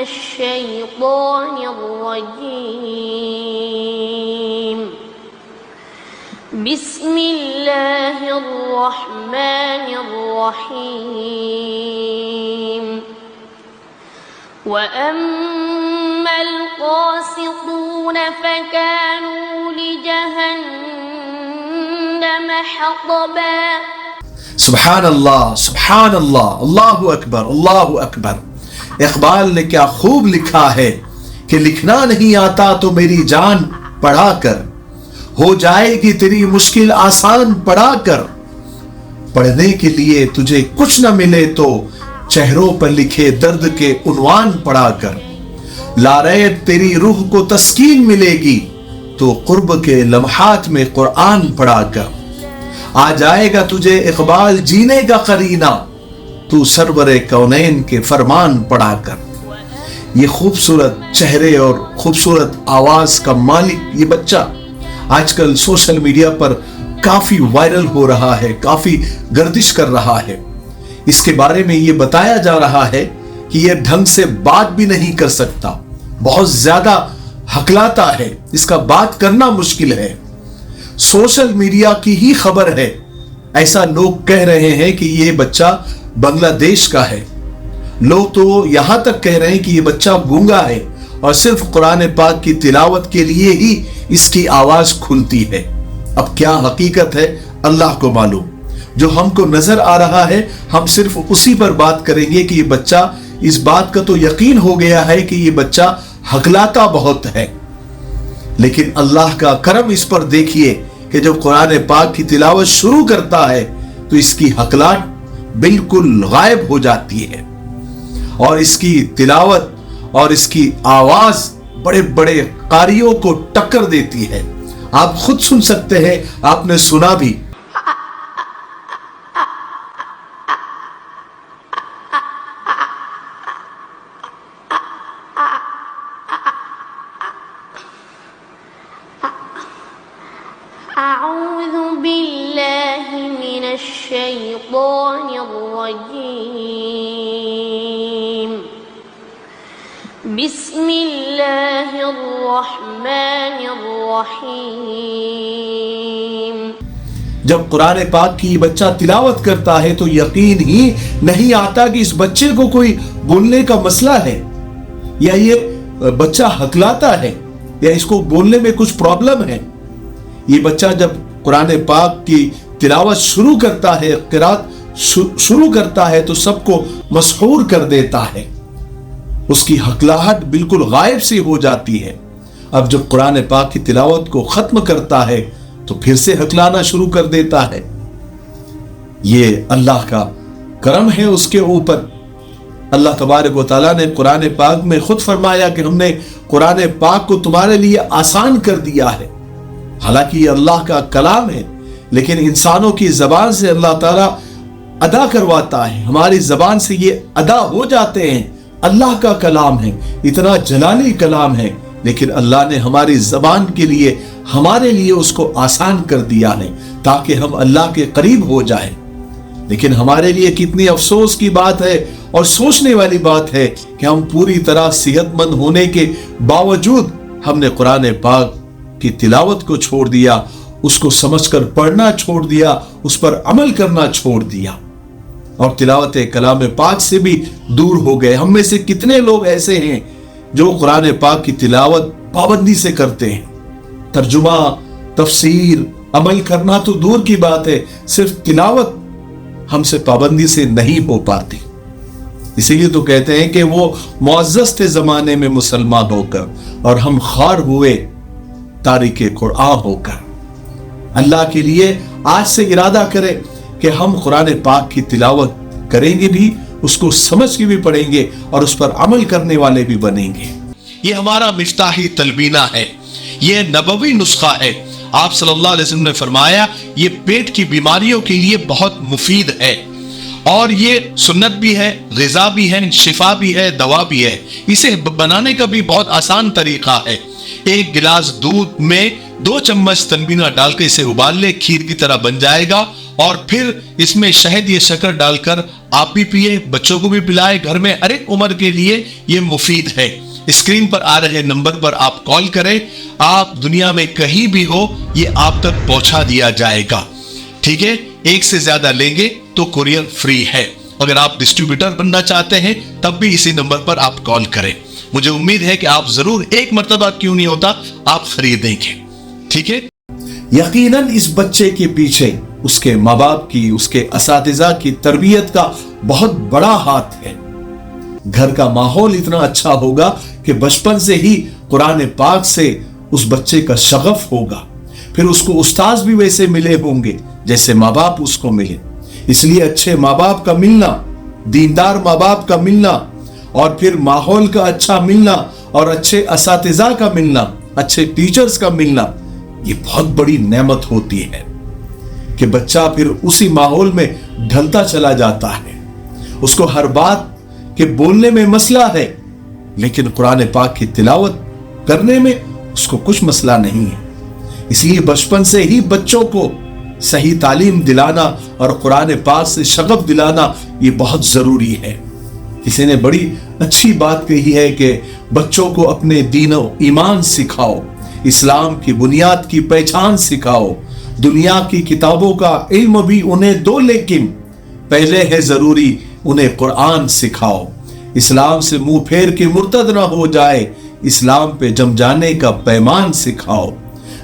الشيطان الرجيم بسم الله الرحمن الرحيم وأما القاسطون فكانوا لجهنم حطبا سبحان اللہ، سبحان اللہ، اللہ اکبر، اللہ اکبر۔ اقبال نے کیا خوب لکھا ہے کہ لکھنا نہیں آتا تو میری جان پڑھا کر، ہو جائے گی تیری مشکل آسان پڑھا کر، پڑھنے کے لیے تجھے کچھ نہ ملے تو چہروں پر لکھے درد کے عنوان پڑھا کر، لا ریب تیری روح کو تسکین ملے گی تو قرب کے لمحات میں قرآن پڑھا کر، آ جائے گا تجھے اقبال جینے کا قرینہ تو سرور کونین کے فرمان پڑھا کر۔ یہ خوبصورت چہرے اور خوبصورت آواز کا مالک یہ بچہ آج کل سوشل میڈیا پر کافی وائرل ہو رہا ہے، کافی گردش کر رہا ہے۔ اس کے بارے میں یہ بتایا جا رہا ہے کہ یہ ڈھنگ سے بات بھی نہیں کر سکتا، بہت زیادہ ہکلاتا ہے، اس کا بات کرنا مشکل ہے۔ سوشل میڈیا کی ہی خبر ہے، ایسا لوگ کہہ رہے ہیں کہ یہ بچہ بنگلہ دیش کا ہے، لوگ تو یہاں تک کہہ رہے ہیں کہ یہ بچہ گونگا ہے اور صرف قرآن پاک کی تلاوت کے لیے ہی اس کی آواز کھلتی ہے۔ اب کیا حقیقت ہے اللہ کو معلوم، جو ہم کو نظر آ رہا ہے ہم صرف اسی پر بات کریں گے کہ یہ بچہ، اس بات کا تو یقین ہو گیا ہے کہ یہ بچہ ہکلاتا بہت ہے، لیکن اللہ کا کرم اس پر دیکھیے کہ جب قرآن پاک کی تلاوت شروع کرتا ہے تو اس کی ہکلاٹ بالکل غائب ہو جاتی ہے اور اس کی تلاوت اور اس کی آواز بڑے بڑے قاریوں کو ٹکر دیتی ہے۔ آپ خود سن سکتے ہیں، آپ نے سنا بھی۔ أعوذ بالله من الشيطان الرجيم بسم الله الرحمن الرحيم۔ جب قرآن پاک کی بچہ تلاوت کرتا ہے تو یقین ہی نہیں آتا کہ اس بچے کو کوئی بولنے کا مسئلہ ہے یا یہ بچہ ہکلاتا ہے یا اس کو بولنے میں کچھ پرابلم ہے۔ یہ بچہ جب قرآن پاک کی تلاوت شروع کرتا ہے، قرات شروع کرتا ہے تو سب کو مسحور کر دیتا ہے، اس کی ہکلاہٹ بالکل غائب سی ہو جاتی ہے۔ اب جب قرآن پاک کی تلاوت کو ختم کرتا ہے تو پھر سے ہکلانا شروع کر دیتا ہے۔ یہ اللہ کا کرم ہے اس کے اوپر۔ اللہ تبارک و تعالیٰ نے قرآن پاک میں خود فرمایا کہ ہم نے قرآن پاک کو تمہارے لیے آسان کر دیا ہے۔ حالانکہ یہ اللہ کا کلام ہے، لیکن انسانوں کی زبان سے اللہ تعالیٰ ادا کرواتا ہے، ہماری زبان سے یہ ادا ہو جاتے ہیں۔ اللہ کا کلام ہے، اتنا جلالی کلام ہے، لیکن اللہ نے ہماری زبان کے لیے ہمارے لیے اس کو آسان کر دیا ہے تاکہ ہم اللہ کے قریب ہو جائیں۔ لیکن ہمارے لیے کتنی افسوس کی بات ہے اور سوچنے والی بات ہے کہ ہم پوری طرح صحت مند ہونے کے باوجود ہم نے قرآن پاک کی تلاوت کو چھوڑ دیا، اس کو سمجھ کر پڑھنا چھوڑ دیا، اس پر عمل کرنا چھوڑ دیا اور تلاوت کلام پاک سے بھی دور ہو گئے۔ ہم میں سے کتنے لوگ ایسے ہیں جو قرآن پاک کی تلاوت پابندی سے کرتے ہیں، ترجمہ، تفسیر، عمل کرنا تو دور کی بات ہے، صرف تلاوت ہم سے پابندی سے نہیں ہو پاتی۔ اسی لیے تو کہتے ہیں کہ وہ معزز تھے زمانے میں مسلمان ہو کر اور ہم خوار ہوئے تاریخ قرآن ہو کر۔ اللہ کے لیے آج سے ارادہ کریں کہ ہم قرآن پاک کی تلاوت کریں گے بھی، اس کو سمجھ کے بھی پڑھیں گے اور اس پر عمل کرنے والے بھی بنیں گے۔ یہ ہمارا مفتاحی تلبینہ ہے، یہ نبوی نسخہ ہے۔ آپ صلی اللہ علیہ وسلم نے فرمایا یہ پیٹ کی بیماریوں کے لیے بہت مفید ہے اور یہ سنت بھی ہے، غذا بھی ہے، شفا بھی ہے، دوا بھی ہے۔ اسے بنانے کا بھی بہت آسان طریقہ ہے۔ ایک گلاس دودھ میں 2 चम्मच तनबीना डालकर इसे उबाल ले, खीर की तरह बन जाएगा। और फिर इसमें शहद या शक्कर डालकर आप भी पिए, बच्चों को भी पिलाए। घर में हर एक उम्र के लिए ये मुफीद है। स्क्रीन पर आ रहे नंबर पर आप कॉल करें, आप दुनिया में कहीं भी हो ये आप तक पहुंचा दिया जाएगा। ठीक है, एक से ज्यादा लेंगे तो कुरियर फ्री है। अगर आप डिस्ट्रीब्यूटर बनना चाहते हैं तब भी इसी नंबर पर आप कॉल करें। मुझे उम्मीद है कि आप जरूर एक मर्तबा क्यों नहीं होता आप खरीदेंगे। ठीक है, यकीनन इस बच्चे के पीछे उसके माँ बाप की, उसके असातिज़ा की तरबियत का बहुत बड़ा हाथ है। घर का माहौल इतना अच्छा होगा कि बचपन से ही कुरान पाक से उस बच्चे का शगफ होगा। फिर उसको उस्ताद भी वैसे मिले होंगे जैसे माँ बाप उसको मिले। इसलिए अच्छे माँ बाप का मिलना, दीनदार माँ बाप का मिलना, और फिर माहौल का अच्छा मिलना, और अच्छे असातिज़ा का मिलना, अच्छे टीचर्स का मिलना, ये बहुत बड़ी नेमत होती है कि बच्चा फिर उसी माहौल में ढलता चला जाता है। उसको हर बात के बोलने में मसला है, लेकिन कुरान पाक की तिलावत करने में उसको कुछ मसला नहीं है। इसलिए बचपन से ही बच्चों को सही तालीम दिलाना और कुरान पाक से शगफ दिलाना ये बहुत जरूरी है। किसी ने बड़ी अच्छी बात कही है कि बच्चों को अपने दीन और ईमान सिखाओ, इस्लाम की बुनियाद की पहचान सिखाओ, दुनिया की किताबों का इल्म भी उन्हें दो, लेकिन पहले है जरूरी उन्हें कुरान सिखाओ। इस्लाम से मुंह फेर के मुर्तद ना हो जाए, इस्लाम पे जम जाने का पैमान सिखाओ।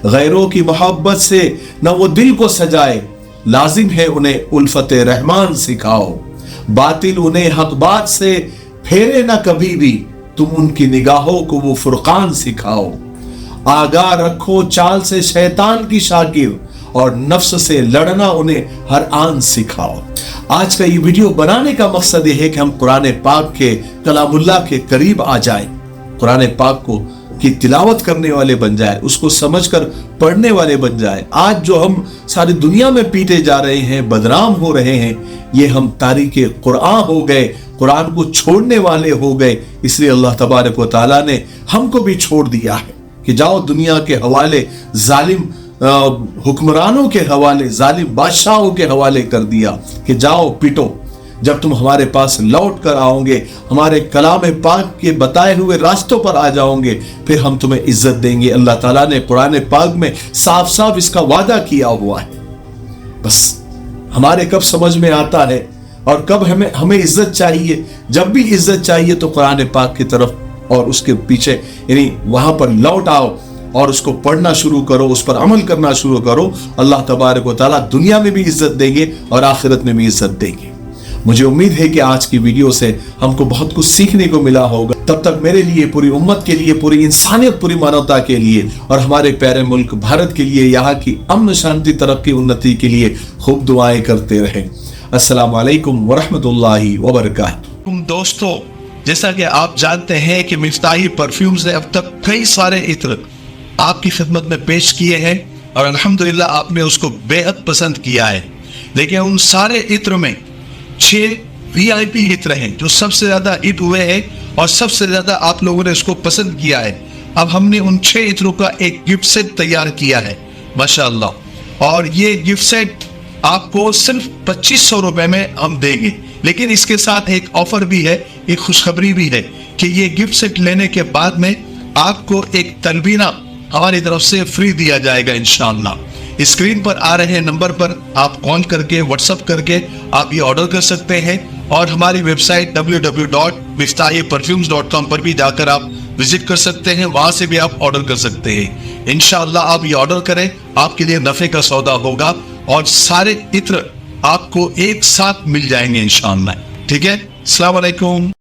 गैरों की मोहब्बत से न वो दिल को सजाए, लाजिम है उन्हें उल्फत रहमान सिखाओ। बातिल उन्हें हक बात से फेरे ना कभी भी, तुम उनकी निगाहों को वो फुरकान सिखाओ। आगाह रखो चाल से शैतान की शागिर, और नफ्स से लड़ना उन्हें हर आन सिखाओ। आज का ये वीडियो बनाने का मकसद ये है कि हम कुरान पाक के कलामुल्लाह के करीब आ जाएं, कुरान पाक को की तिलावत करने वाले बन जाए, उसको समझकर पढ़ने वाले बन जाए। आज जो हम सारी दुनिया में पीटे जा रहे हैं, बदनाम हो रहे हैं, ये हम तारीके कुरान हो गए, कुरान को छोड़ने वाले हो गए। इसलिए अल्लाह तबारक व तआला ने हमको भी छोड़ दिया है कि जाओ दुनिया के हवाले, जालिम हुक्मरानों के हवाले, जालिम बादशाहों के हवाले कर दिया कि जाओ पिटो। जब तुम हमारे पास लौट कर आओगे, हमारे कलाम पाक के बताए हुए रास्तों पर आ जाओगे, फिर हम तुम्हें इज्जत देंगे। अल्लाह ताला ने कुरान पाक में साफ साफ इसका वादा किया हुआ है। बस हमारे कब समझ में आता है और कब हमें इज्जत चाहिए। जब भी इज्जत चाहिए तो कुरान पाक की तरफ और उसके पीछे यानी वहां पर लौट आओ और उसको पढ़ना शुरू करो, उस पर अमल करना शुरू करो। अल्लाह तबारक व तआला दुनिया में भी इज्जत देंगे और आखिरत में भी इज्जत देंगे। मुझे उम्मीद है कि आज की वीडियो से हमको बहुत कुछ सीखने को मिला होगा। तब तक मेरे लिए, पूरी उम्मत के लिए, पूरी इंसानियत, पूरी मानवता के लिए और हमारे प्यारे मुल्क भारत के लिए, यहाँ की अमन शांति तरक्की उन्नति के लिए खूब दुआएं करते रहें। अस्सलाम वालेकुम वरहमतुल्लाहि वबरकातुहू। दोस्तों, जैसा कि आप जानते हैं कि मिफ्ताही परफ्यूम्स ने अब तक कई सारे इत्र आपकी खिदमत में पेश किए हैं और अल्हम्दुलिल्लाह आपने उसको बेहद पसंद किया है। लेकिन उन सारे इत्र में 6 VIP इत्र हैं जो सबसे ज्यादा हिट हुए हैं और सबसे ज्यादा आप लोगों ने उसको पसंद किया है। अब हमने उन 6 इत्रों का एक गिफ्ट सेट तैयार किया है माशाअल्लाह, और ये गिफ्ट सेट आपको सिर्फ 2500 रुपए में हम देंगे। लेकिन इसके साथ एक ऑफर भी है, एक खुशखबरी भी है कि ये गिफ्ट सेट लेने के बाद में आपको एक तलबीना हमारी तरफ से फ्री दिया जाएगा इंशाअल्लाह। स्क्रीन पर आ रहे नंबर पर आप कॉल करके, व्हाट्सएप करके आप ये ऑर्डर कर सकते हैं, और हमारी वेबसाइट www.miftahperfumes.com पर भी जाकर आप विजिट कर सकते हैं, वहां से भी आप ऑर्डर कर सकते हैं। इंशाअल्लाह आप ये ऑर्डर करें, आपके लिए नफे का सौदा होगा और सारे इत्र आपको एक साथ मिल जाएंगे इंशाअल्लाह। ठीक है, अस्सलाम वालेकुम।